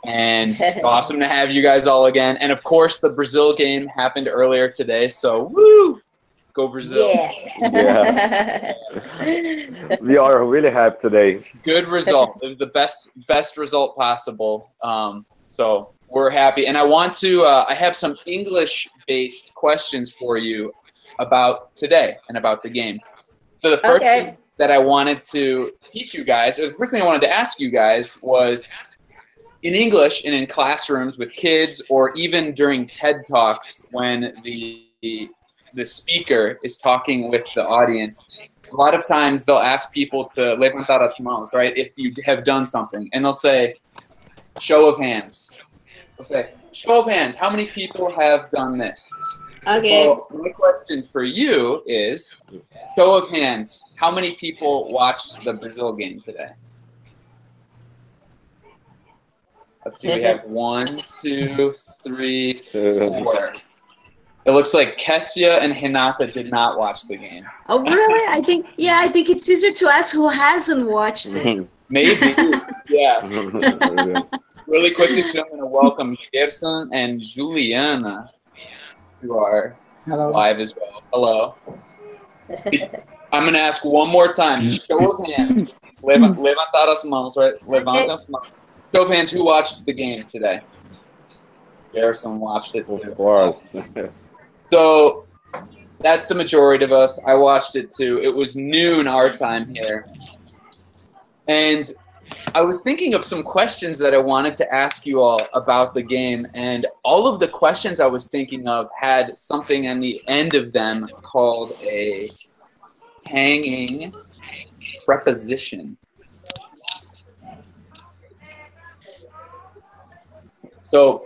And it's awesome to have you guys all again. And of course, the Brazil game happened earlier today, so woo! Go Brazil. Yeah. We are really happy today. Good result. It was the best result possible. So we're happy. And I want to, I have some English-based questions for you about today and about the game. So the first thing that I wanted to teach you guys, or the first thing I wanted to ask you guys was, in English and in classrooms with kids, or even during TED Talks when the speaker is talking with the audience, a lot of times they'll ask people to levantar as manos, right? If you have done something, and they'll say, show of hands. They'll say, show of hands, how many people have done this? Okay. So my question for you is, show of hands, how many people watched the Brazil game today? Let's see, we have 1, 2, 3, 4. It looks like Kessia and Renata did not watch the game. Oh, really? I think it's easier to ask who hasn't watched it. Maybe, yeah. Really quickly, too, I'm going to welcome Gerson and Juliana, who are live as well. Hello. I'm going to ask one more time. Show of hands. Levantar as mãos, right? Levanta as mãos. Show of hands, who watched the game today? Gerson watched it too. Of course. So that's the majority of us. I watched it too. It was noon our time here. And I was thinking of some questions that I wanted to ask you all about the game. And all of the questions I was thinking of had something on the end of them called a hanging preposition. So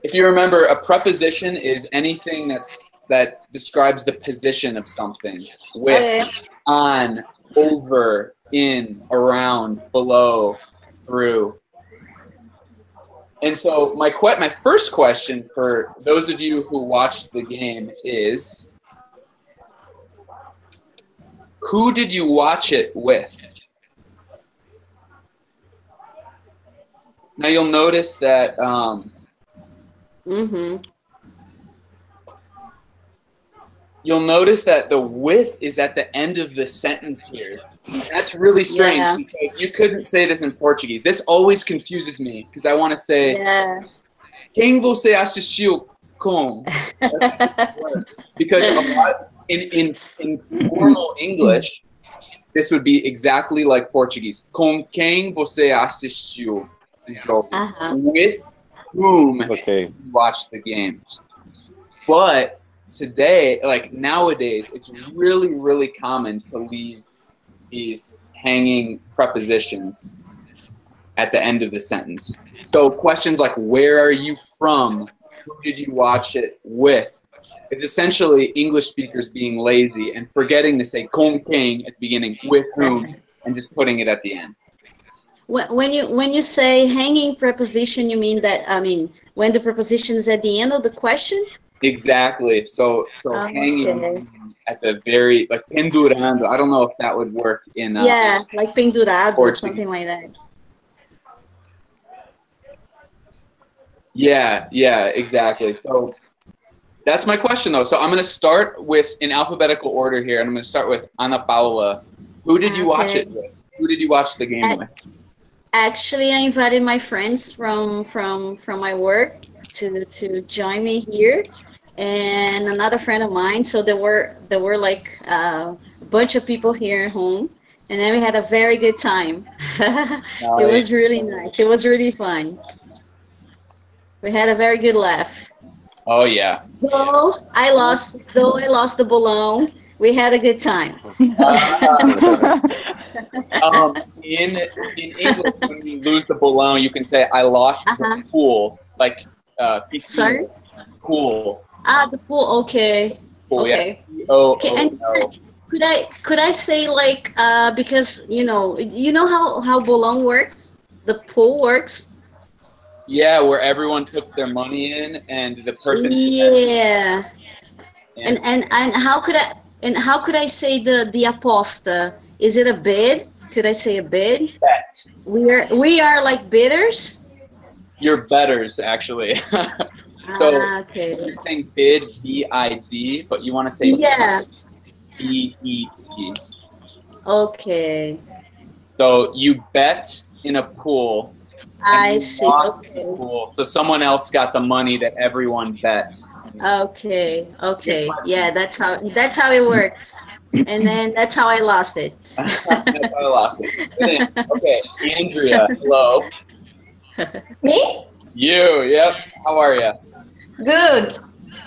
if you remember, a preposition is anything that describes the position of something. With, on, over, in, around, below, through. And so my first question for those of you who watched the game is, who did you watch it with? Now you'll notice that you'll notice that the with is at the end of the sentence here. That's really strange because you couldn't say this in Portuguese. This always confuses me because I want to say, quem você assistiu com? Because a lot, in formal English, this would be exactly like Portuguese. Com quem você assistiu? With whom you watched the game. But today, like nowadays, it's really, really common to leave these hanging prepositions at the end of the sentence. So questions like, where are you from? Who did you watch it with? Is essentially English speakers being lazy and forgetting to say com quem at the beginning, with whom, and just putting it at the end. When you say hanging preposition, you mean that, when the preposition is at the end of the question? Exactly. So hanging at the very, like pendurando. I don't know if that would work in like pendurado or something like that. Yeah, exactly. So that's my question though. So I'm going to start with in alphabetical order here, and I'm going to start with Ana Paula. Who did you watch it with? Who did you watch the game with? Actually, I invited my friends from my work to join me here, and another friend of mine. So there were like a bunch of people here at home, and then we had a very good time. It was really nice. It was really fun. We had a very good laugh. Oh yeah. Though I lost the bolão, we had a good time. In English, when you lose the bolão, you can say, I lost the pool. Like, piscina. Sorry? Pool. The pool, okay. Pool, okay. Yeah. And could I say, like, because, you know how bolão works? The pool works? Yeah, where everyone puts their money in and the person... Yeah. And how could I say the aposta? Is it a bid? Could I say a bid? Bet. We are like bidders. You're betters, actually. So Okay. you're saying bid, B-I-D, but you want to say Yeah. B-E-T. Okay. So you bet in a pool. I you see. lost Okay. the pool, so someone else got the money that everyone bet. Okay. Okay. Yeah, that's how it works. And then that's how I lost it. That's how I lost it. Okay, Andrea, hello. Me? You, yep. How are you? Good.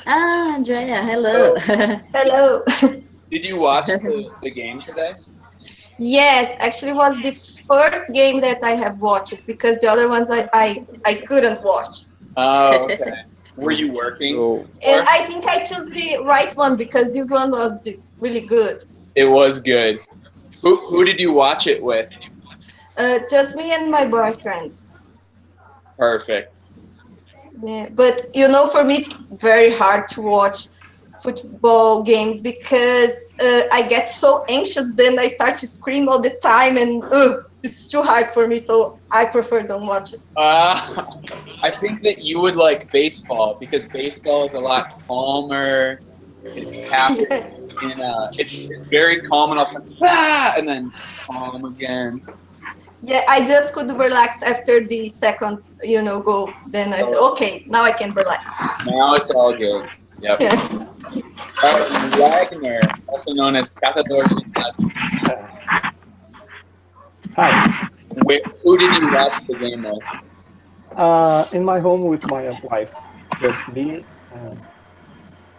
Ah, Andrea, hello. Hello. Did you watch the game today? Yes, actually was the first game that I have watched because the other ones I couldn't watch. Oh, okay. Were you working? So, And I think I chose the right one because this one was really good. It was good. Who did you watch it with? Just me and my boyfriend. Perfect. Yeah, but you know, for me it's very hard to watch football games because I get so anxious. Then I start to scream all the time, and it's too hard for me. So I prefer don't watch it. I think that you would like baseball because baseball is a lot calmer. It's happy. It's very calm and all of a sudden, and then calm again. Yeah, I just could relax after the second, goal. Then I said, okay, now I can relax. Now it's all good. Yep. Yeah. Wagner, also known as Catador. Hi. Who did you watch the game with? In my home with my wife. Just me and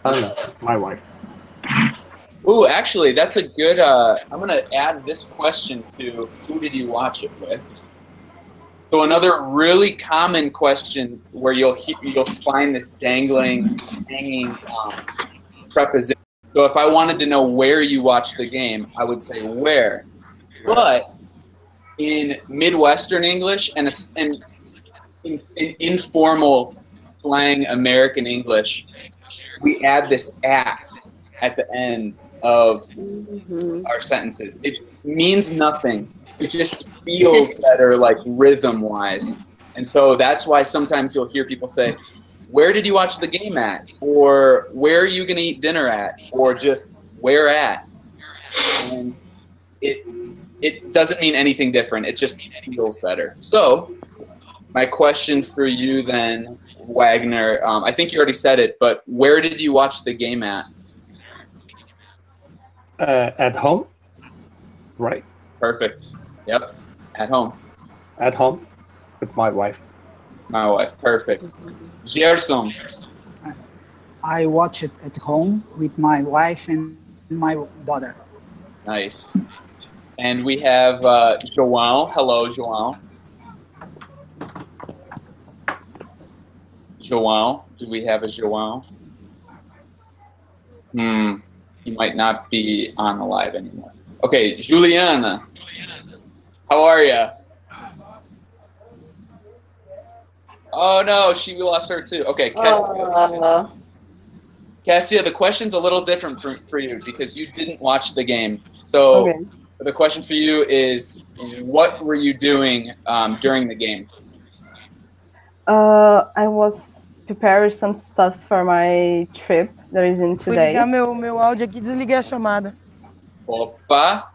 Anna, my wife. Ooh, actually, that's a good. I'm gonna add this question to who did you watch it with? So another really common question where you'll find this hanging preposition. So if I wanted to know where you watched the game, I would say where. But in Midwestern English and in informal slang American English, we add this at the end of our sentences. It means nothing. It just feels better, like rhythm-wise. And so that's why sometimes you'll hear people say, where did you watch the game at? Or where are you going to eat dinner at? Or just where at? And it doesn't mean anything different. It just feels better. So my question for you then, Wagner, I think you already said it, but where did you watch the game at? At home, right? Perfect. Yep. At home. At home with my wife. My wife. Perfect. Gerson. I watch it at home with my wife and my daughter. Nice. And we have João. Hello, João. João. Do we have a João? He might not be on the live anymore. Okay, Juliana. How are you? Oh no, we lost her too. Okay, Cassia. Cassia, the question's a little different for you because you didn't watch the game. So the question for you is, what were you doing during the game? I was preparing some stuff for my trip that is in 2 days. Vou ligar meu áudio aqui e desliguei a chamada. Opa.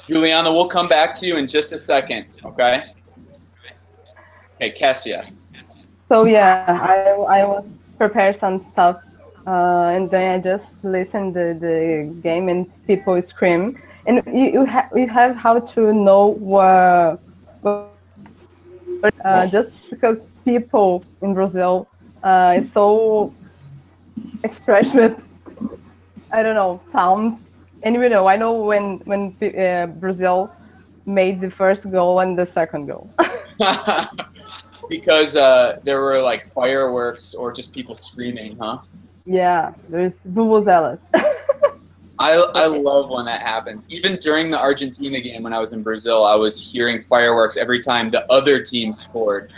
Juliana, we'll come back to you in just a second, okay? Okay, Cassia. So yeah, I was prepared some stuff, and then I just listened to the game and people scream. And you have how to know just because people in Brazil is so expressive. I don't know, sounds. And I know when Brazil made the first goal and the second goal. Because there were like fireworks or just people screaming, huh? Yeah, there's vuvuzelas. I love when that happens. Even during the Argentina game when I was in Brazil, I was hearing fireworks every time the other team scored.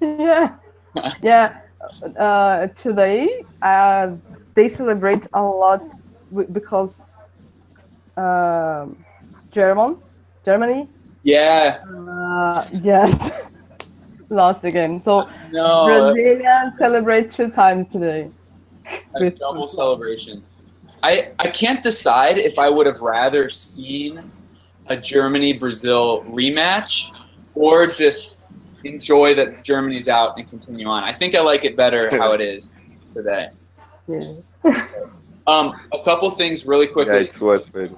Yeah, yeah. Today they celebrate a lot because Germany. Yeah. Yes, lost the game. So No. Brazilians celebrate 2 times today. A double celebration. I can't decide if I would have rather seen a Germany-Brazil rematch or just enjoy that Germany's out and continue on. I think I like it better how it is today. Yeah. A couple things really quickly. Yeah, it's worth it.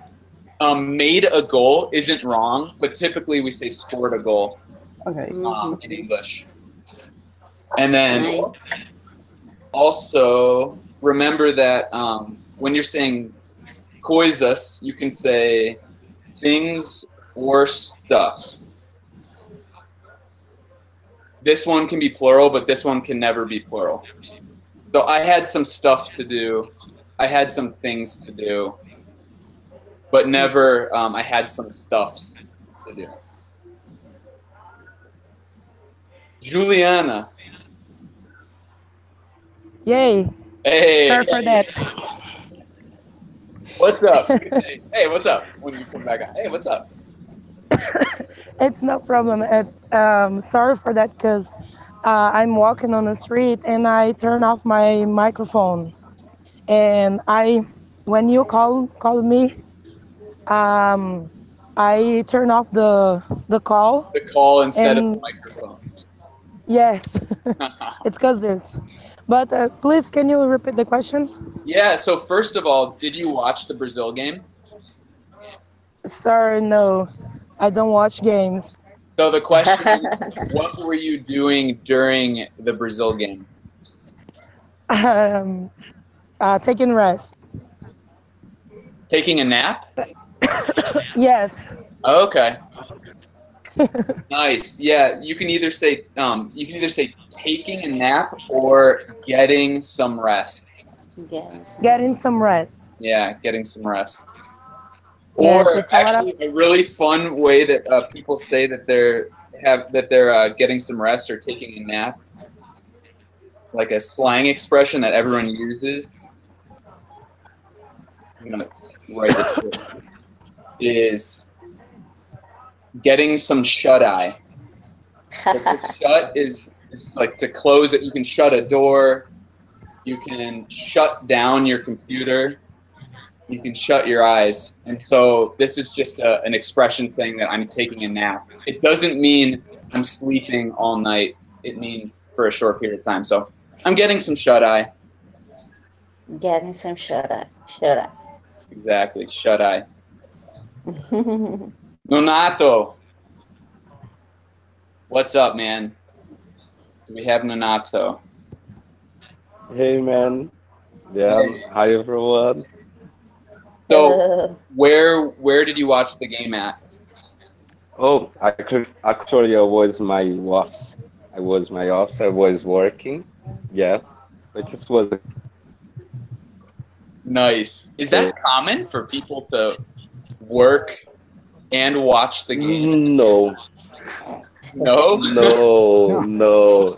Made a goal isn't wrong, but typically we say scored a goal Okay. in English. And then also remember that when you're saying coisas, you can say things or stuff. This one can be plural, but this one can never be plural. So I had some stuff to do. I had some things to do. But never, I had some stuffs to do. Juliana. Yay. Hey. Sorry for that. What's up? Hey, what's up? When you come back on. Hey, what's up? It's no problem. It's sorry for that because I'm walking on the street and I turn off my microphone. And when you call me, I turn off the call. The call instead of the microphone. Yes, it's because this. But please, can you repeat the question? Yeah, so first of all, did you watch the Brazil game? Sorry, no. I don't watch games. So the question, what were you doing during the Brazil game? Taking rest. Taking a nap? Yes. Okay. Nice. Yeah, you can either say taking a nap or getting some rest. Getting some rest. Yeah, getting some rest. Yes, Or it's actually, a really fun way that people say that they're getting some rest or taking a nap, like a slang expression that everyone uses. I'm gonna write it. Is getting some shut eye. Shut is like to close it. You can shut a door. You can shut down your computer. You can shut your eyes. And so this is just an expression saying that I'm taking a nap. It doesn't mean I'm sleeping all night. It means for a short period of time. So I'm getting some shut eye. Getting some shut eye. Shut eye. Exactly, shut eye. Nonato. What's up, man? Do we have Nonato? Hey, man. Yeah. Hey. Hi, everyone. So, where did you watch the game at? Oh, actually, I was my office. I was working. Yeah. It just was. Nice. Is that common for people to work and watch the game? No. No? No.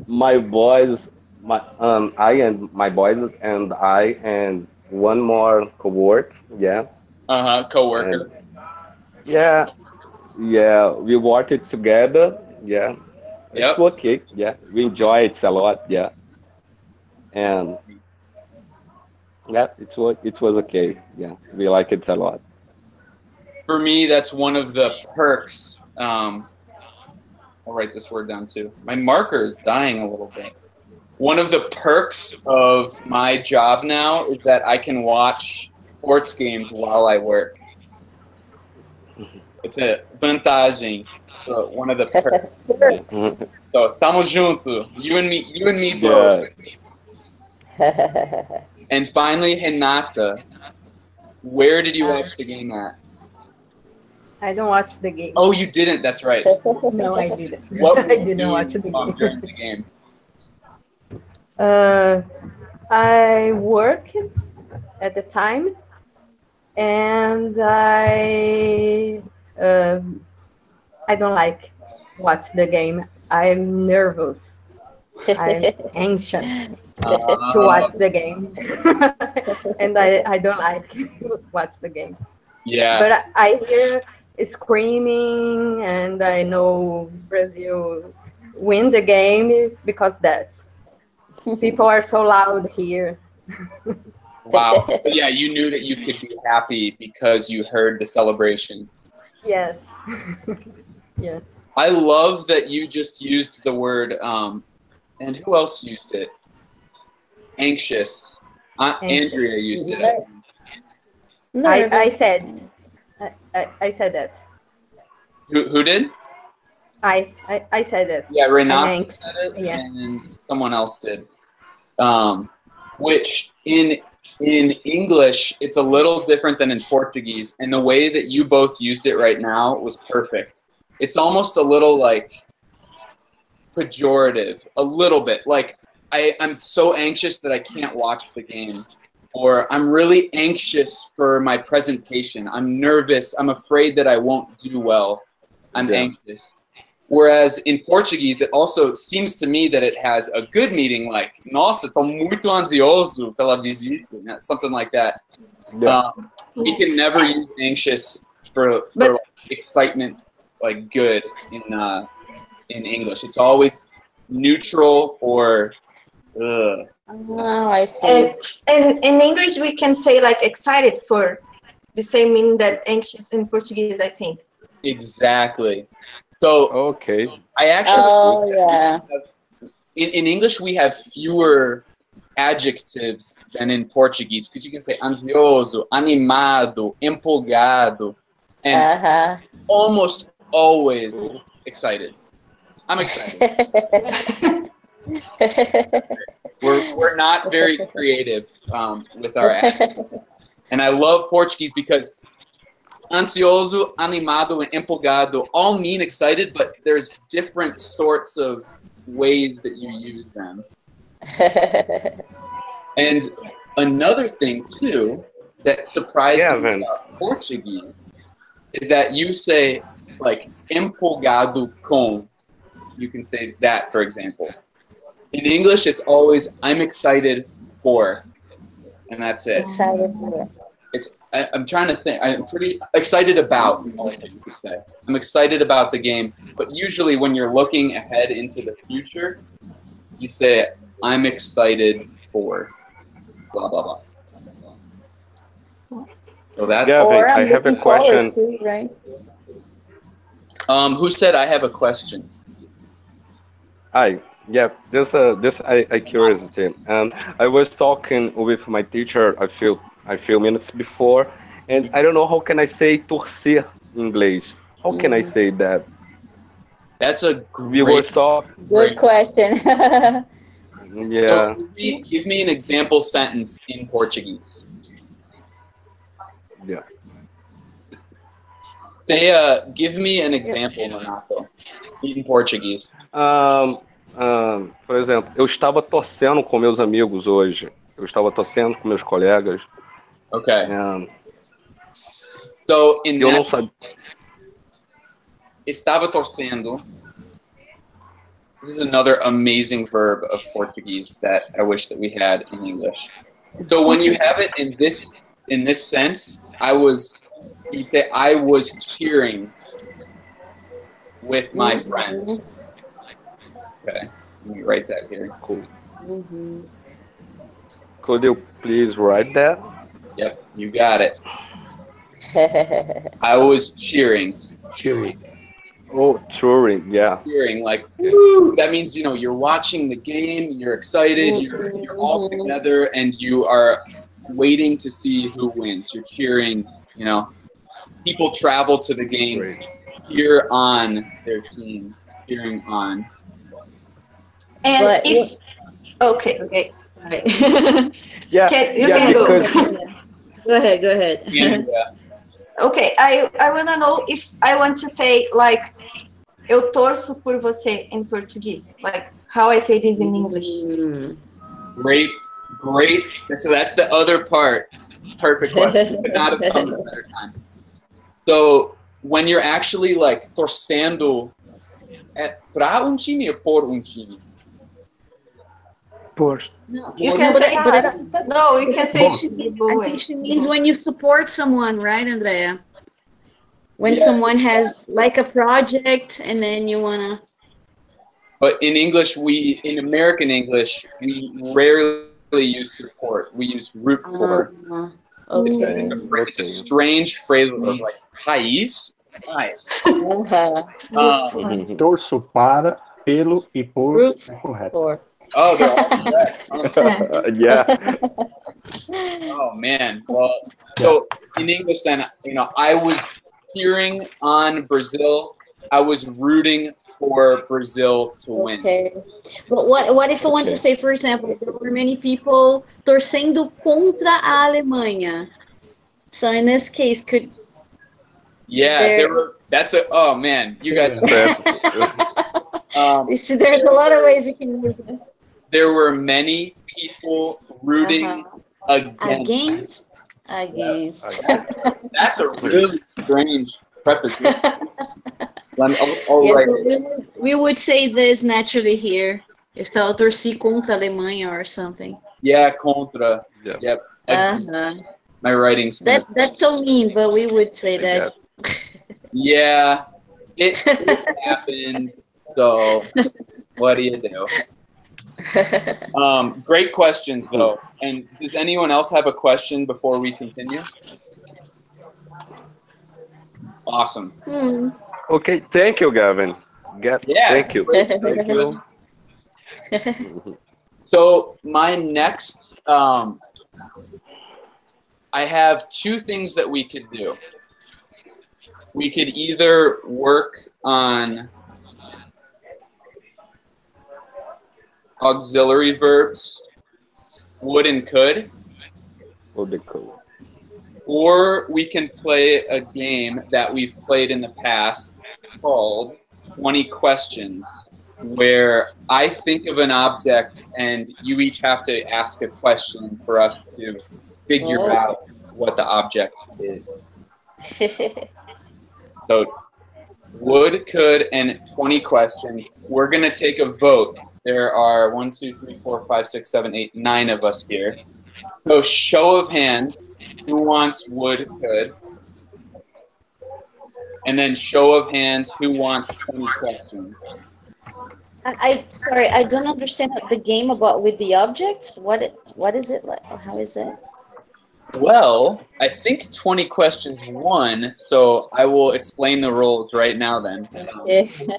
My boys, I and my boys and I and one more coworker. Yeah. Coworker. And yeah. We watched it together. Yeah. Yep. It's okay. Yeah. We enjoy it a lot. Yeah. And yeah, it was okay. Yeah, we like it a lot. For me, that's one of the perks. I'll write this word down too. My marker is dying a little bit. One of the perks of my job now is that I can watch sports games while I work. It's a vantagem. So one of the perks. So, tamo junto. You and me both. Yeah. And finally, Renata, where did you watch the game at? I don't watch the game. Oh, you didn't. That's right. No, I didn't. What I didn't watch the game. during the game? I worked at the time, and I don't like watch the game. I'm nervous. I'm anxious to watch the game, and I don't like watch the game. Yeah. But I hear screaming, and I know Brazil win the game because that people are so loud here. Wow. But yeah, you knew that you could be happy because you heard the celebration. Yes. Yes. I love that you just used the word, and who else used it? Anxious. Andrea used it. I said that. Who did? I said it. Yeah, Renata said it, yeah. and someone else did. Which in English, it's a little different than in Portuguese, and the way that you both used it right now was perfect. It's almost a little like pejorative, a little bit. Like, I'm so anxious that I can't watch the game. Or I'm really anxious for my presentation. I'm nervous. I'm afraid that I won't do well. I'm anxious. Whereas in Portuguese, it also seems to me that it has a good meaning, like, nossa, tô muito ansioso pela visita, something like that. Yeah. We can never use anxious for like, excitement, like good in English. It's always neutral or Oh, I see. And in English, we can say like excited for the same meaning that anxious in Portuguese, I think. Exactly. So okay. I actually yeah. In English we have fewer adjectives than in Portuguese because you can say ansioso, animado, empolgado, and almost always excited. I'm excited. We're not very creative with our adjectives. And I love Portuguese because ansioso, animado, and empolgado all mean excited, but there's different sorts of ways that you use them. And another thing, too, that surprised me about Portuguese is that you say, like, empolgado com. You can say that, for example. In English, it's always, I'm excited for, and that's it. Excited for. I'm trying to think. I'm pretty excited about, also, you could say. I'm excited about the game, but usually when you're looking ahead into the future, you say, I'm excited for blah, blah, blah. So that's... Yeah, or I have a question. Too, right? Who said I have a question? Yeah, this I curiosity. I was talking with my teacher a few minutes before, and I don't know how can I say torcer in English. How can I say that? That's a good question. Yeah. So give me an example sentence in Portuguese. Yeah. Say, give me an example, Renato, in Portuguese. Por exemplo, eu estava torcendo com meus amigos hoje. Eu estava torcendo com meus colegas. Okay. So in eu that, não sabia. Estava torcendo. This is another amazing verb of Portuguese that I wish that we had in English. So when you have it in this sense, I was cheering with my friends. Okay, let me write that here. Cool. Could you please write that? Yep, you got it. I was cheering. Cheering. Oh, cheering, yeah. Cheering, like, woo! That means, you're watching the game, you're excited, you're all together, and you are waiting to see who wins. You're cheering, People travel to the games, cheer on their team, cheering on. And if... Okay. All right. Yeah, you can go. Go ahead. Yeah. Okay, I want to know if I want to say, like, eu torço por você in Portuguese. Like, how I say this in English. Great. So that's the other part. Perfect question. Could not have come at a better time. So when you're actually, like, torcendo, pra time or por time? Por. No, You can say, no, you can say. I think she means when you support someone, right, Andrea? When someone has like a project and then you wanna. But in English, in American English, we rarely use support. We use root for. Okay. It's a strange phrase of like raiz. Right. Torço para, pelo e por é correto. Oh, they're all correct. Yeah. Oh man. Well, so in English, then I was cheering on Brazil. I was rooting for Brazil to win. Okay. But what if I want to say, for example, there were many people torcendo contra a Alemanha. So in this case, oh man, you guys. There's a lot of ways you can use it. There were many people rooting against. That's a really strange preposition. We would say this naturally here. Estava torci contra a Alemanha or something. Yeah, contra. Yeah. Yep. My writing's that's so mean, but we would say that. Yeah, it happened. So, what do you do? Great questions, though. And does anyone else have a question before we continue? Awesome. Okay, thank you, Gavin. Thank you. Thank you. So my next, I have two things that we could do. We could either work on auxiliary verbs, would and could. Would and could. Or we can play a game that we've played in the past called 20 Questions, where I think of an object and you each have to ask a question for us to figure out what the object is. So would, could, and 20 questions. We're going to take a vote. There are 1, 2, 3, 4, 5, 6, 7, 8, 9 of us here. So show of hands. Who wants would, could? And then show of hands, who wants 20 questions? Sorry, I don't understand the game about with the objects. What is it like? How is it? Well, I think 20 questions won, so I will explain the rules right now then.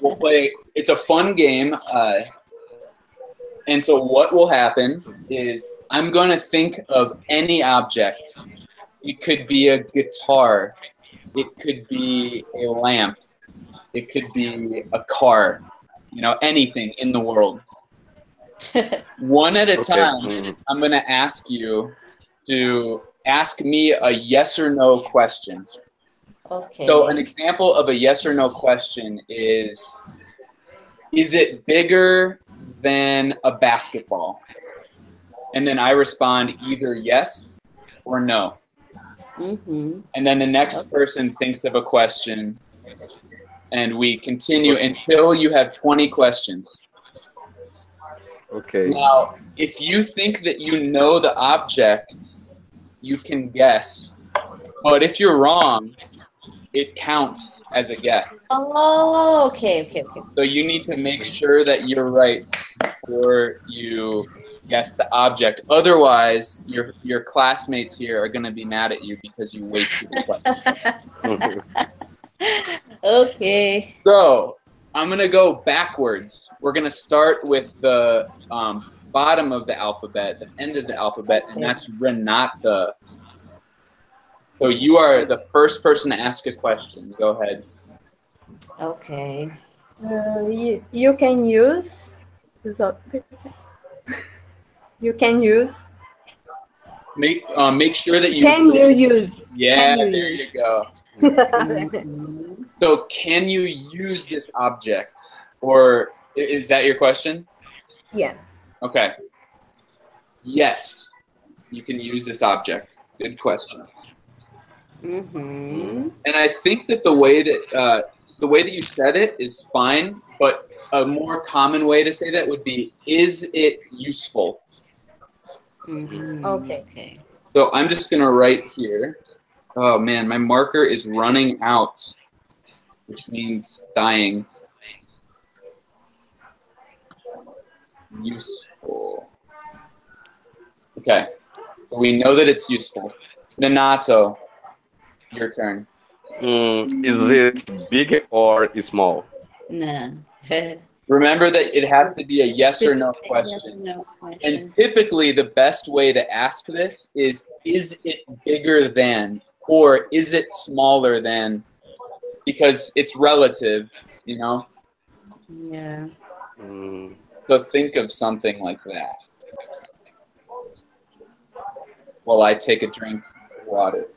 We'll play, it's a fun game. And so what will happen is I'm going to think of any object. It could be a guitar. It could be a lamp. It could be a car. Anything in the world. One at a time, I'm going to ask you to ask me a yes or no question. Okay. So an example of a yes or no question is it bigger than a basketball? And then I respond either yes or no. Mm-hmm. And then the next person thinks of a question, and we continue until you have 20 questions. Okay. Now, if you think that you know the object, you can guess. But if you're wrong, it counts as a guess. Oh, okay. So you need to make sure that you're right before you guess the object. Otherwise, your classmates here are going to be mad at you because you wasted the question. Okay. So I'm going to go backwards. We're going to start with the bottom of the alphabet, the end of the alphabet, and that's Renata. So you are the first person to ask a question. Go ahead. Okay. You can use. You can use. Make sure that you. Can you use? Yeah, there you go. So can you use this object? Or is that your question? Yes. Okay. Yes, you can use this object. Good question. Mm-hmm. And I think that the way that you said it is fine, but a more common way to say that would be, is it useful? Okay. Okay. So I'm just gonna write here. Oh man, my marker is running out, which means dying. Useful. Okay. So we know that it's useful. Nanato, your turn. Is it big or small? No. Remember that it has to be a yes or no Yes or question. no question. And typically the best way to ask this is it bigger than, or is it smaller than? Because it's relative, you know? Yeah. So think of something like that. While I take a drink of water.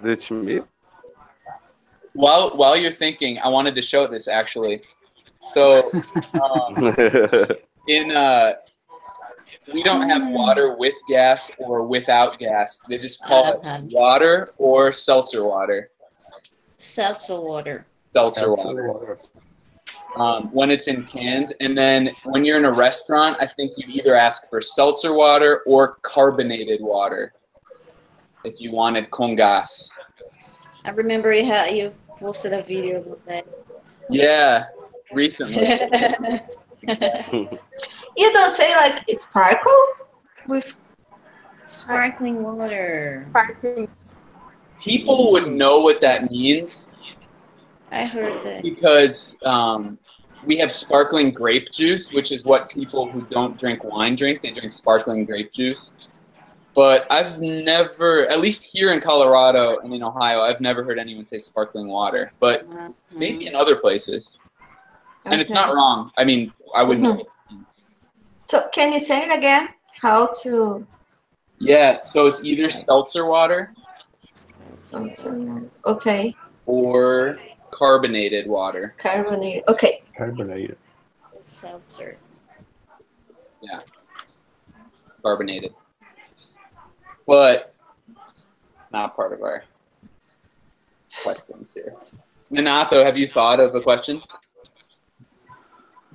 That's me. While you're thinking, I wanted to show this actually. So in we don't have water with gas or without gas. They just call it water or seltzer water. Seltzer water. Seltzer water. When it's in cans, and then when you're in a restaurant, I think you either ask for seltzer water or carbonated water if you wanted con gas. I remember you posted a video of that. Yeah, recently. You don't say like sparkle with sparkling water. Sparkling. People would know what that means. I heard that. Because we have sparkling grape juice, which is what people who don't drink wine drink. They drink sparkling grape juice. But I've never, at least here in Colorado and in Ohio, I've never heard anyone say sparkling water. But maybe in other places. And it's not wrong. I mean, I wouldn't. So can you say it again? How to? Yeah, so it's either seltzer water. Okay. Or carbonated water. Carbonated. Okay. Carbonated. Seltzer. Yeah. Carbonated. But not part of our questions here. Minato, have you thought of a question?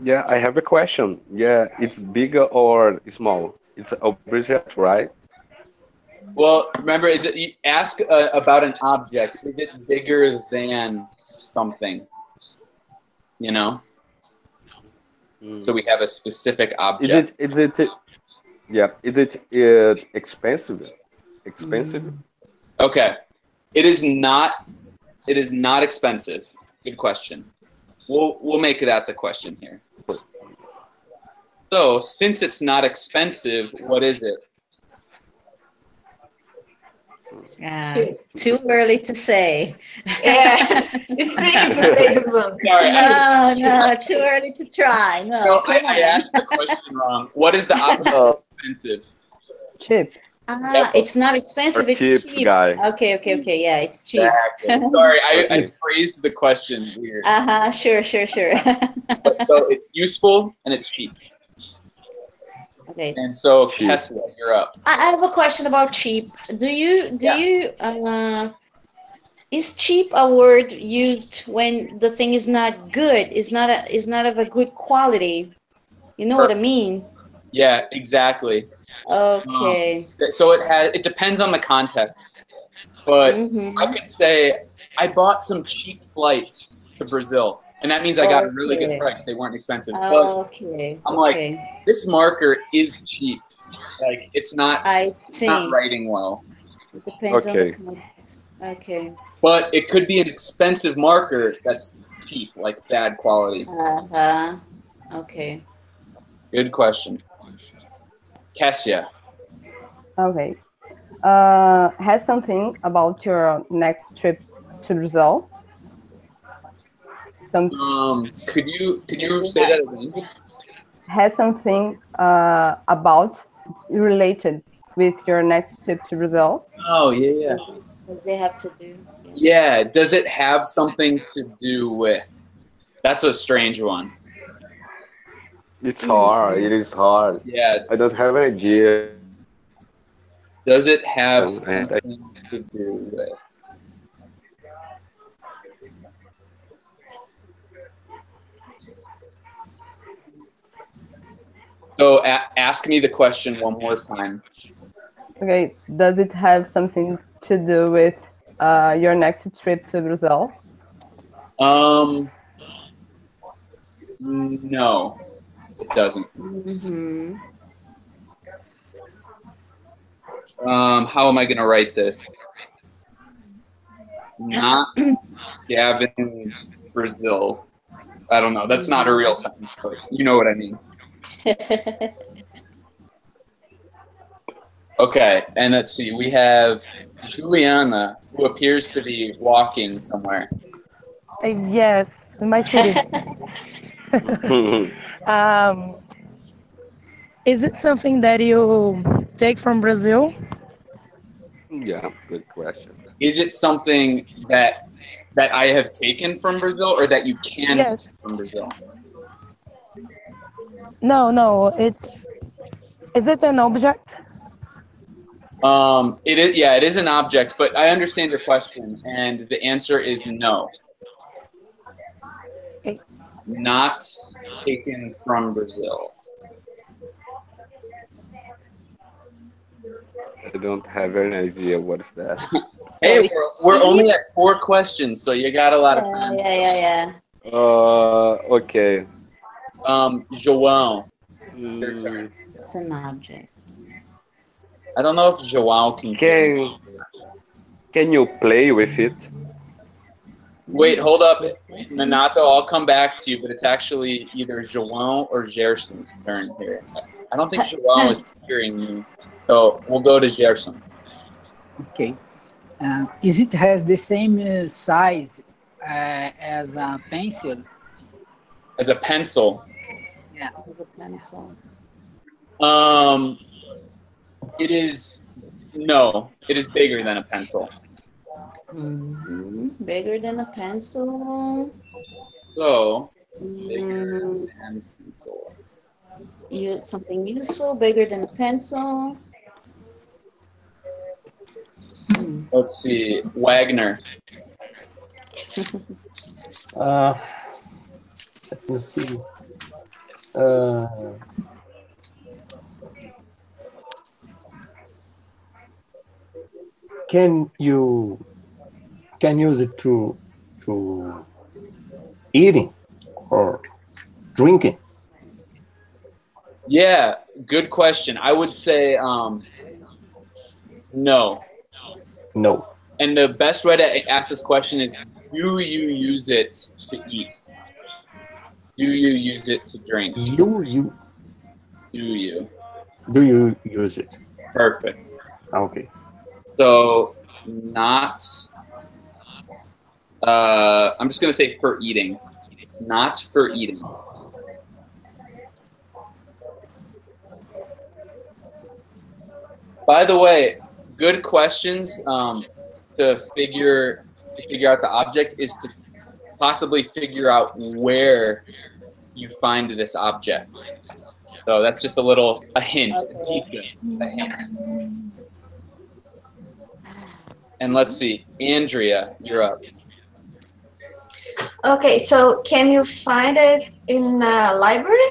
Yeah, I have a question. Yeah, it's bigger or small? It's an object, right? Well, remember, you ask about an object. Is it bigger than something? You know? So we have a specific object. Is it expensive? Expensive? Okay. It is not expensive. Good question. We'll make that the question here. So, since it's not expensive, what is it? Too early to say. Yeah, it's tricky to say this one. Sorry, No, too early to try. No, I asked the question wrong. What is the opposite of expensive? Cheap. It's not expensive. It's cheap. Guy. Okay. Yeah, it's cheap. Exactly. Sorry, I phrased the question weird. Sure. So it's useful and it's cheap. Okay. And so, Kesla, you're up. I have a question about cheap. Is cheap a word used when the thing is not good? Is not of a good quality? You know what I mean? Yeah, exactly. Okay. So it depends on the context, but I could say I bought some cheap flights to Brazil, and that means I got a really good price. They weren't expensive. But I'm like, this marker is cheap. Like it's not. I see. Not writing well. It depends on the context. Okay. But it could be an expensive marker that's cheap, like bad quality. Okay. Good question. Kessia. Okay. Has something about your next trip to Brazil? Could you say that again? Has something about related with your next trip to Brazil? Oh yeah. What does it have to do? Yeah. Does it have something to do with? That's a strange one. It's hard. It is hard. Yeah. I don't have an idea. Does it have something to do with? So ask me the question one more time. Okay, does it have something to do with your next trip to Brazil? No, it doesn't. Mm-hmm. How am I going to write this? Not Gavin, Brazil. I don't know. That's not a real sentence, but you know what I mean. Okay, and let's see. We have Juliana, who appears to be walking somewhere. Yes, in my city. Is it something that you take from Brazil? Yeah, good question. Is it something that I have taken from Brazil, or that you can take from Brazil? No. Is it an object? It is. Yeah, it is an object, but I understand your question, and the answer is no. Okay. Not taken from Brazil. I don't have any idea what is that. Hey, we're only at 4 questions, so you got a lot of time. Yeah. Okay. João, your turn. It's an object. I don't know if João can. Can you play with it? Wait, hold up, Minato. I'll come back to you, but it's actually either João or Gerson's turn here. I don't think João is hearing me, so we'll go to Gerson. Okay. Is it has the same size as a pencil? As a pencil? Yeah. As a pencil. It is, no, it is bigger than a pencil. Mm-hmm. Bigger than a pencil. So, bigger than pencil. Something useful, bigger than a pencil. Let's see, Wagner. Let me see. Can you use it to eating or drinking? Yeah, good question. I would say no. No. And the best way to ask this question is, do you use it to eat? Do you use it to drink? Do you use it? Perfect. Okay. So, not, I'm just going to say for eating. It's not for eating. By the way, good questions to figure out the object is to possibly figure out where you find this object. So that's just a hint, a hint. And let's see, Andrea, you're up. Okay, so can you find it in a library?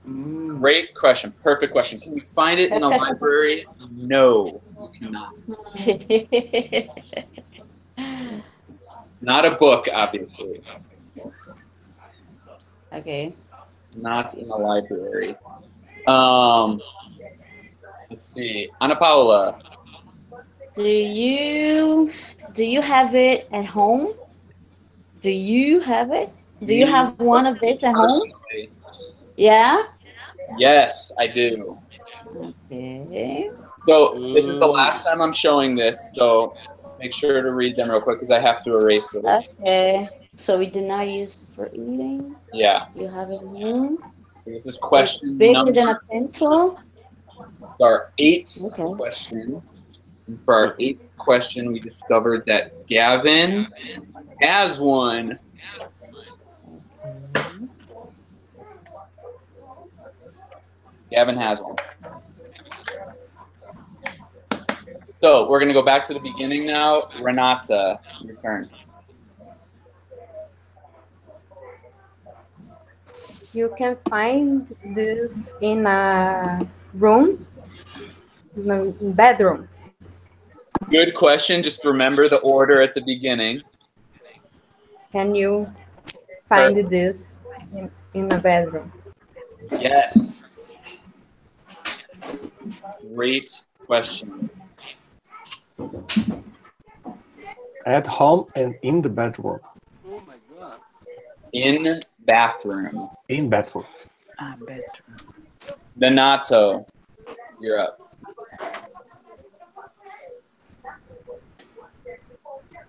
Great question, perfect question. Can you find it in a library? No, you cannot. Not a book, obviously. Okay. Not in a library. Let's see, Ana Paula. Do you have it at home? Do you have it? Do you have one of this at home? Yeah? Yes, I do. Okay. So this is the last time I'm showing this, so make sure to read them real quick because I have to erase it. Okay. So we did not use for eating? Yeah. You have it at home? This is question it's bigger than a pencil? Our 8th question. And for our 8th question, we discovered that Gavin has one. Gavin has one. So we're going to go back to the beginning now. Renata, your turn. You can find this in a room, in a bedroom. Good question. Just remember the order at the beginning. Can you find this in a bedroom? Yes. Great question. At home and in the bedroom. In bathroom. In bathroom. Bedroom. Donato, you're up.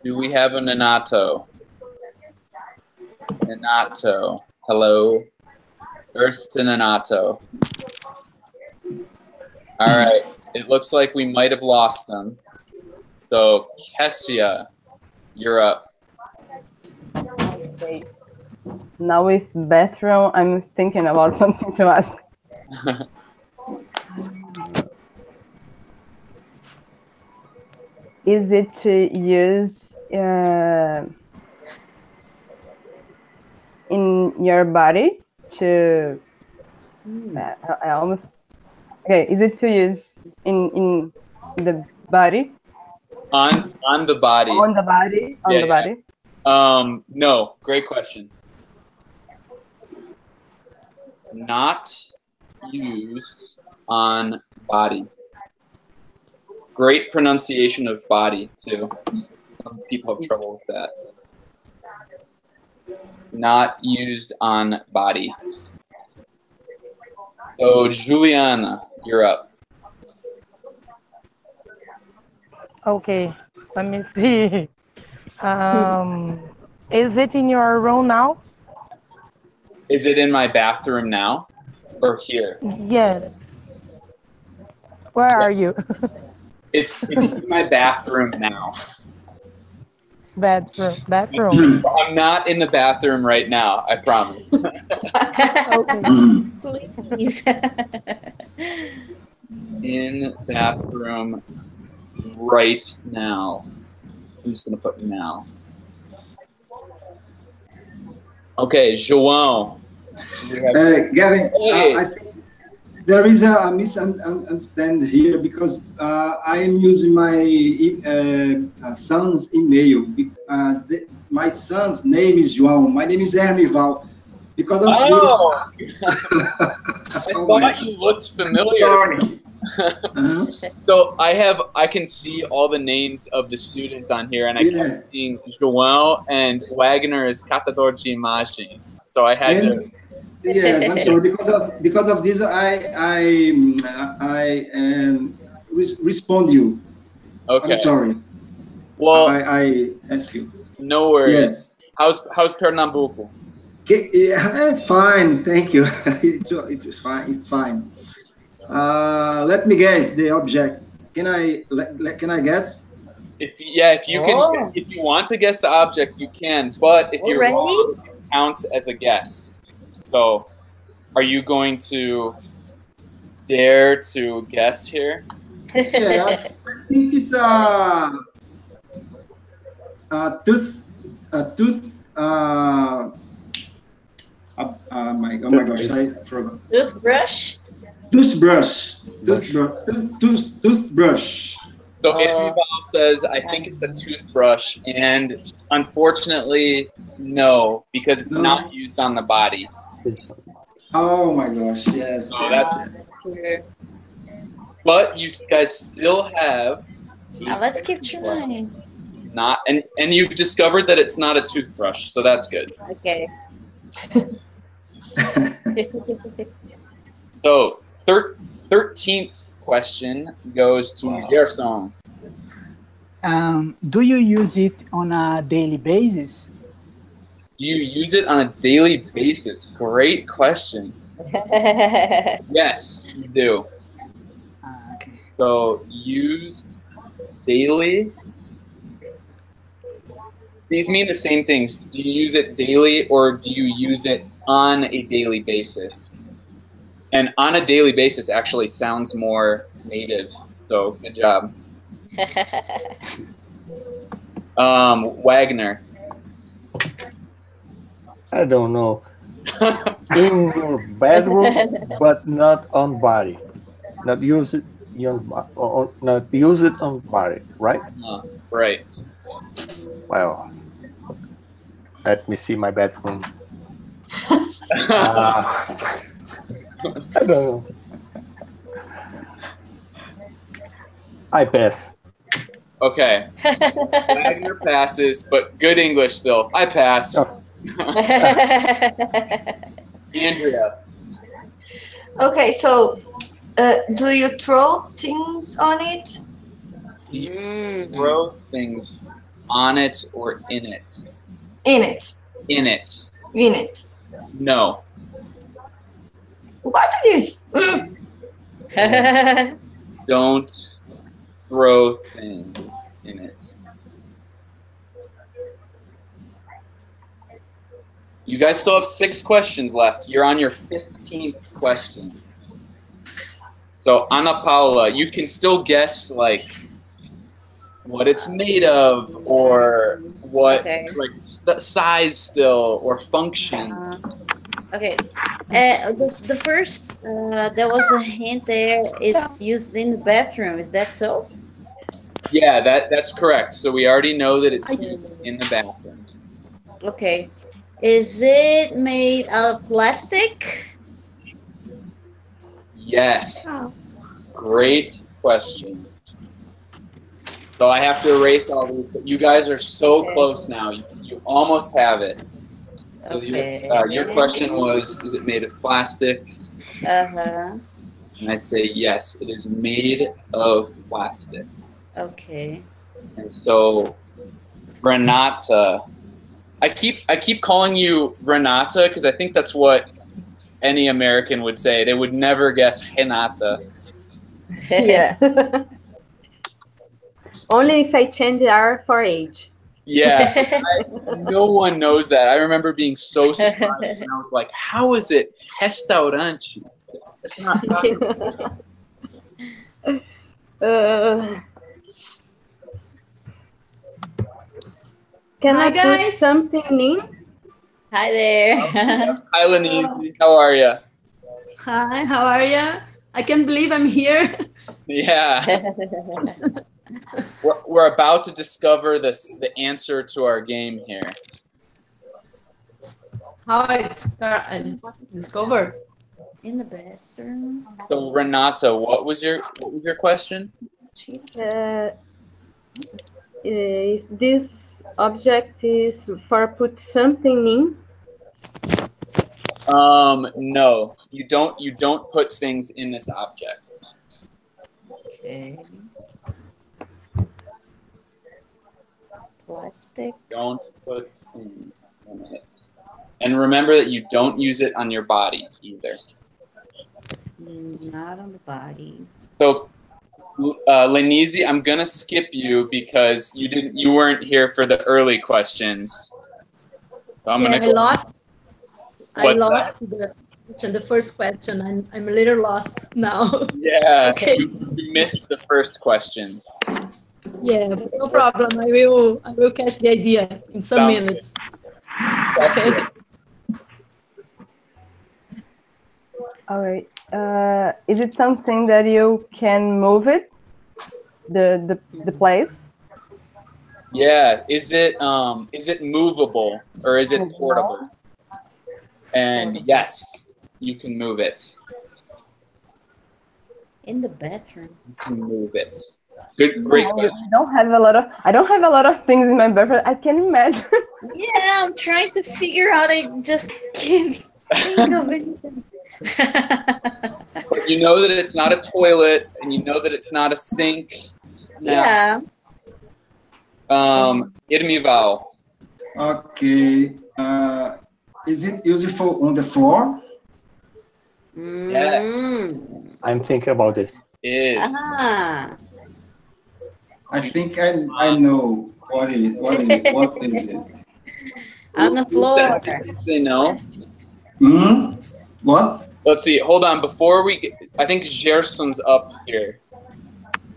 Do we have a Donato? Donato. Hello. Earth to Donato. All right. It looks like we might have lost them. So, Kessia, you're up. Okay. Now with bathroom, I'm thinking about something to ask. Is it to use in your body to? I almost. Okay, is it to use in the body? On the body. On the body. On the body. No. Great question. Not used on body. Great pronunciation of body too. Some people have trouble with that. Not used on body. So Juliana, you're up. Okay, let me see. Is it in your room now? Is it in my bathroom now or here? Yes. Where are you? It's in my bathroom now. Bathroom. I'm not in the bathroom right now, I promise. Okay. Please. In bathroom right now. I'm just gonna put now. Okay, João. Gavin, Hey. I think there is a misunderstanding here because I am using my son's email. My son's name is João. My name is Hermival. Because of I Oh thought you looked familiar. So I can see all the names of the students on here, and I kept seeing João and Wagner as catador de imagens. So I had to. Yes, I'm sorry. Because of this, I respond you. Okay. I'm sorry. Well, I ask you. No worries. Yes. How's Pernambuco? Fine, thank you. It's fine. It's fine. Let me guess the object. Can I guess? If you can, if you want to guess the object, you can. But if you're wrong, it counts as a guess. So, are you going to dare to guess here? Yeah, I think it's a tooth. Oh my gosh, I forgot. Toothbrush. Toothbrush. So Amival says, I think it's a toothbrush, and unfortunately, no, because it's not used on the body. Oh my gosh, yes. So that's. But you guys still have. Now let's keep trying. Not and you've discovered that it's not a toothbrush, so that's good. Okay. So 13th question goes to Gerson. Do you use it on a daily basis? Do you use it on a daily basis? Great question. Yes, you do. Okay. So used daily. These mean the same things. Do you use it daily or do you use it on a daily basis? And on a daily basis actually sounds more native. So good job. Wagner. I don't know. in your bedroom, but not on body. Not use it not use it on body, right? Right. Well, let me see my bedroom. I don't know. I pass. Okay. Wagner passes, but good English still. I pass. Oh. Andrea. Okay, so do you throw things on it? Do you throw things on it or in it? In it. In it. In it. No. What is this? Don't throw things in it. You guys still have 6 questions left. You're on your 15th question. So Ana Paula, you can still guess like what it's made of, or what like size still, or function. Okay. The first, there was a hint there, is used in the bathroom. Is that so? Yeah, that's correct. So we already know that it's used in the bathroom. Okay. Is it made out of plastic? Yes. Great question. So I have to erase all these, but you guys are so close now. You almost have it. So your question was, is it made of plastic? Uh-huh. And I say, yes, it is made of plastic. Okay. And so, Renata, I keep calling you Renata because I think that's what any American would say. They would never guess Renata. Yeah. Only if I change R for age. Yeah, no one knows that. I remember being so surprised, and I was like, "How is it restaurante? That's not possible." Can Hi, I guys. put something in? Hi there. Hi, Lenise. How are you? Hi, how are you? I can't believe I'm here. Yeah. We're about to discover the answer to our game here. How I discover? In the bathroom. So Renata, what was your question? If this object is for put something in? No, you don't put things in this object. Okay. Plastic. Don't put things in it. And remember that you don't use it on your body either. Not on the body. So, Lenise, I'm gonna skip you because you weren't here for the early questions. So I'm gonna I lost the first question. I'm a little lost now. Yeah, Okay. you missed the first questions. Yeah, no problem. I will catch the idea in some minutes. Okay. All right. Is it something that you can move it, the place? Yeah. Is it movable or is it portable? And yes, you can move it. In the bathroom. You can move it. Great question. I don't have a lot of things in my bathroom. I can imagine. Yeah, I'm trying to figure out. I just can't think of anything. But you know that it's not a toilet, and you know that it's not a sink. Yeah. Irmival. Okay. Is it useful on the floor? Yes. I'm thinking about this. It is. I think I know what is it. On the floor. Say no. What? Let's see. Hold on. Before we get, I think Gerson's up here.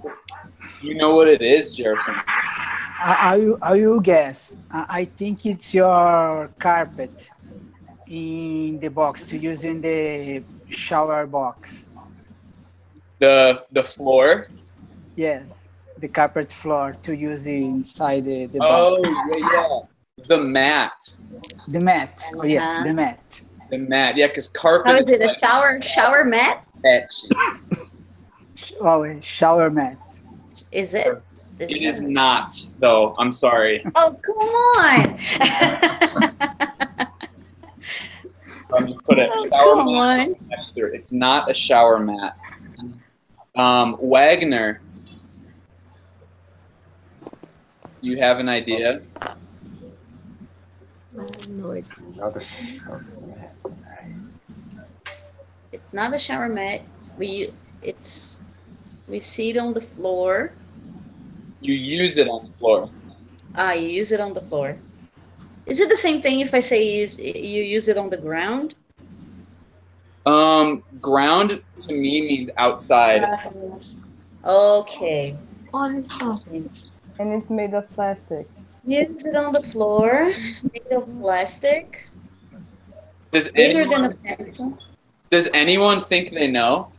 Do you know what it is, Gerson? I will guess. I think it's your carpet. in the box, to use in the shower box. The floor? Yes, the carpet floor to use inside the box. Oh, yeah. The mat. The mat. Oh, yeah, the mat. The mat. Yeah, because carpet. How is it? A shower mat? Oh, a shower mat. Is it? It is not, though. I'm sorry. Oh, come on. I'm just put a shower mat next to it. It's not a shower mat. Wagner. You have an idea? It's not a shower mat. We see it on the floor. You use it on the floor. Ah, you use it on the floor. Is it the same thing if I say you use it on the ground? Ground to me means outside. Okay. And it's made of plastic. Use it on the floor, made of plastic. Does Bigger than a pencil. Does anyone think they know?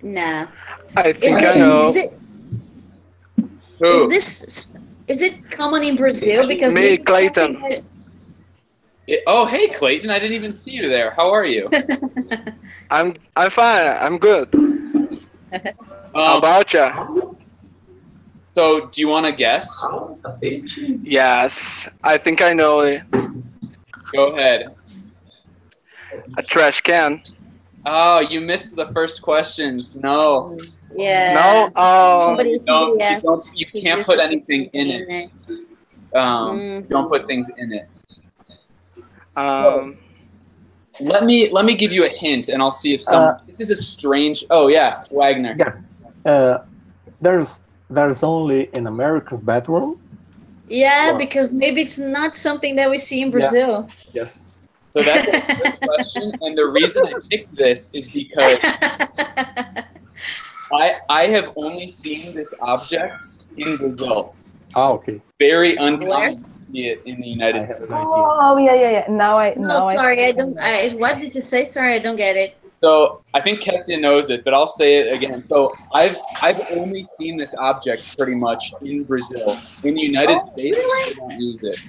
Nah. I think I know. Is it common in Brazil? Because Me, Clayton. Oh, hey, Clayton! I didn't even see you there. How are you? I'm fine. I'm good. How about you? So, do you want to guess? Yes, I think I know it. Go ahead. A trash can. Oh, you missed the first questions. No. Yeah. No. Oh. You can't put anything in it. Don't put things in it. Let me give you a hint, and I'll see if some. This is a strange. Oh yeah, Wagner. Yeah. There's only in America's bathroom. Yeah, because maybe it's not something that we see in Brazil. Yeah. Yes. So that's a good question, and the reason I picked this is because I have only seen this object in Brazil. Oh, okay. Very uncommon to see it in the United States. Oh, yeah. Now I. Sorry, I don't. What did you say? Sorry, I don't get it. So I think Kessia knows it, but I'll say it again. So I've only seen this object pretty much in Brazil. In the United States, really? they don't use it.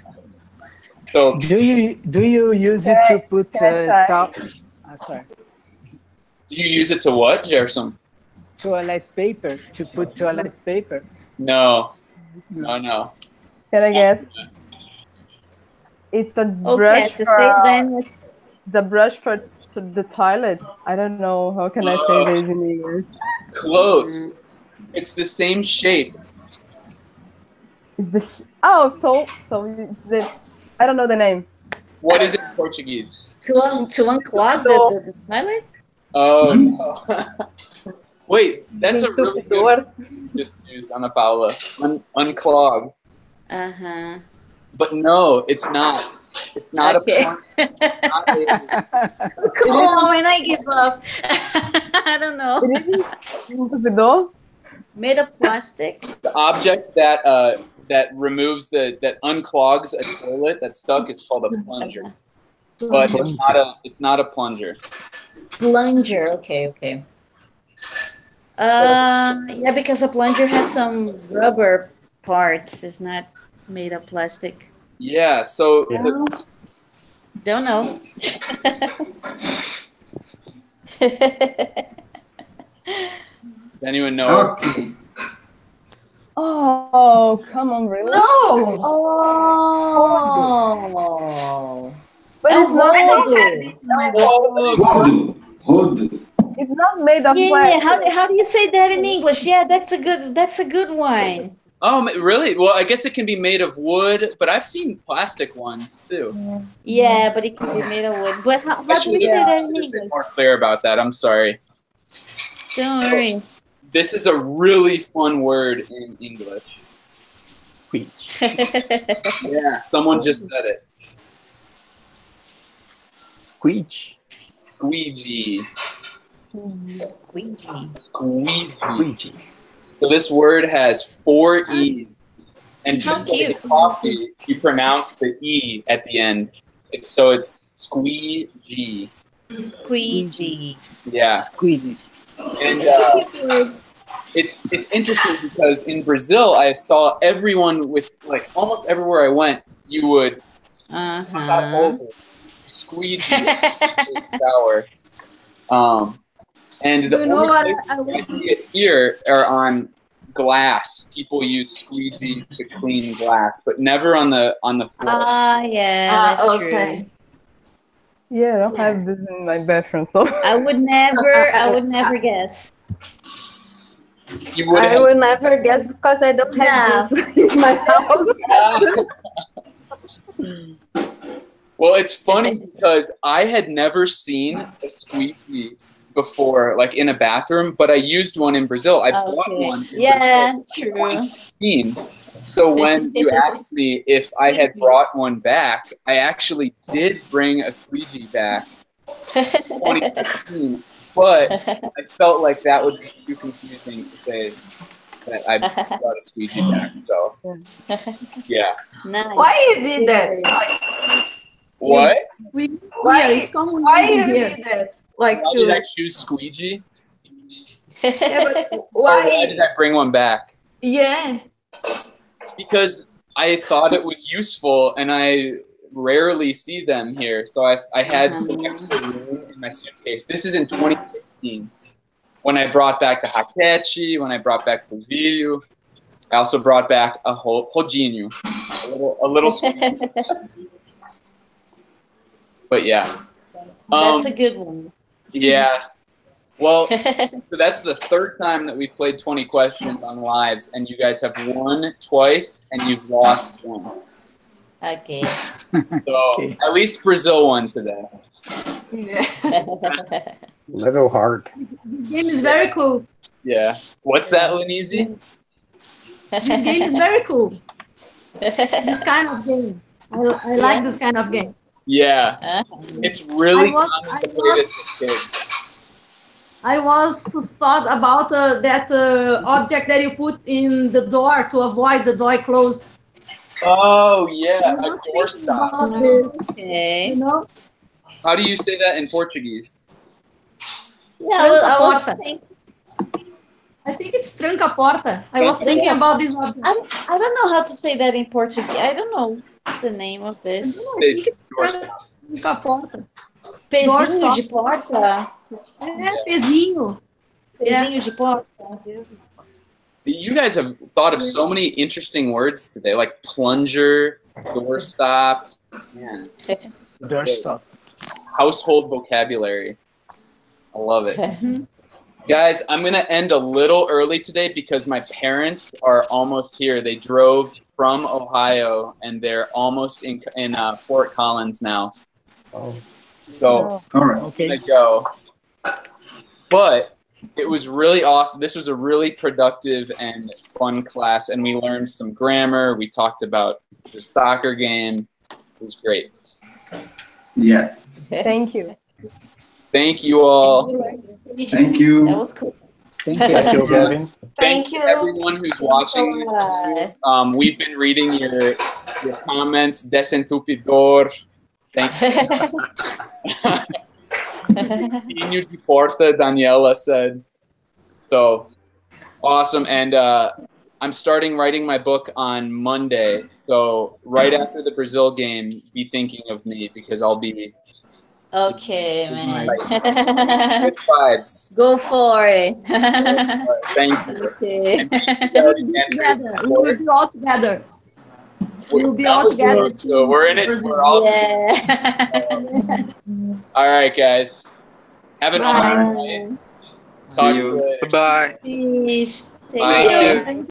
So do you use it to put sorry. Do you use it to what, Gerson? Toilet paper, to put toilet paper. No. Can I guess? It's the brush the brush for the toilet. I don't know. How can I say this in English? Close. It's the same shape. It's so I don't know the name. What is it in Portuguese? To unclog the toilet? Oh, no. Wait, that's a really good just used, Ana Paula. Unclog. Uh-huh. But no, it's not. It's not okay. Come on, I give up. I don't know. Made of plastic. The object that removes that unclogs a toilet that's stuck is called a plunger. But it's not a plunger. Plunger, okay. Yeah, because a plunger has some rubber parts. It's not made of plastic. Yeah, so don't know. Does anyone know? Oh, come on, really? No! Oh. But it's not It's not made of plastic. How do you say that in English? Yeah, that's a good one. Oh, really? Well, I guess it can be made of wood, but I've seen plastic ones too. Yeah, but it can be made of wood. But how do you say that in English? More clear about that. I'm sorry. Don't worry. This is a really fun word in English. Squeech. Yeah, someone just said it. Squeech. Squeegee. Squeegee. Squeegee. So this word has 4 E's. And just like in coffee, you pronounce the E at the end. It's squeegee. Squeegee. Yeah. Squeegee. And it's interesting because in Brazil I saw everyone with like almost everywhere I went you would passar ovo, squeegee shower. And the only place I see it here are on glass. People use squeegee to clean glass, but never on the floor. Yeah, that's true. Yeah, I don't have this in my bathroom, so I would never guess. I would never guess because I don't have this in my house. Well, it's funny because I had never seen a squeegee before, like in a bathroom, but I used one in Brazil. I bought one. Yeah, true. 2016. So when you asked me if I had brought one back, I actually did bring a squeegee back. 2016. But I felt like that would be too confusing to say that I brought a squeegee back. So, yeah. Nice. Why you did that? What? Why you did that? Like why did I choose squeegee? Yeah, but why did I bring one back? Yeah. Because I thought it was useful, and I rarely see them here, so I had the extra room in my suitcase. This is in 2016 when I brought back the raquete, when I brought back the polvilho. I also brought back a rodinho, a little but yeah. That's a good one. Yeah. Well, so that's the third time that we've played 20 questions on lives, and you guys have won twice and you've lost once. Okay. So at least Brazil won today. Little hard. This game is very cool. Yeah. What's that, Lenise? This game is very cool. This kind of game. I like this kind of game. Yeah. It's really common to play this with kids. I was thought about that object that you put in the door to avoid the door closed. Oh, yeah, a doorstop. Okay. You know? How do you say that in Portuguese? Yeah, I was thinking. I think it's tranca porta. I was thinking about this object. I don't know how to say that in Portuguese. I don't know the name of this. I think it's tranca porta. Pezinho de porta? É, pezinho. Pezinho de porta. You guys have thought of so many interesting words today, like plunger, doorstop, doorstop, household vocabulary. I love it. Guys, I'm going to end a little early today because my parents are almost here. They drove from Ohio, and they're almost in Fort Collins now. Oh. So all right. I'm going to go. But it was really awesome. This was a really productive and fun class, and we learned some grammar. We talked about the soccer game. It was great. Yeah. Thank you. Thank you all. Thank you. That was cool. Thank you. Thank you, Kevin. Thank you. Everyone who's watching. We've been reading your comments. Desentupidor. Thank you. Pinho de Porta, Daniela said. So awesome. And I'm starting writing my book on Monday. So right after the Brazil game, be thinking of me because I'll be. Okay, man. Good vibes. Go for it. Thank you. Okay. We will be all together. We will be all together. So we're in it. We're all together. All right, guys. Have an awesome night. See you. Bye. Peace. Bye. Thank you.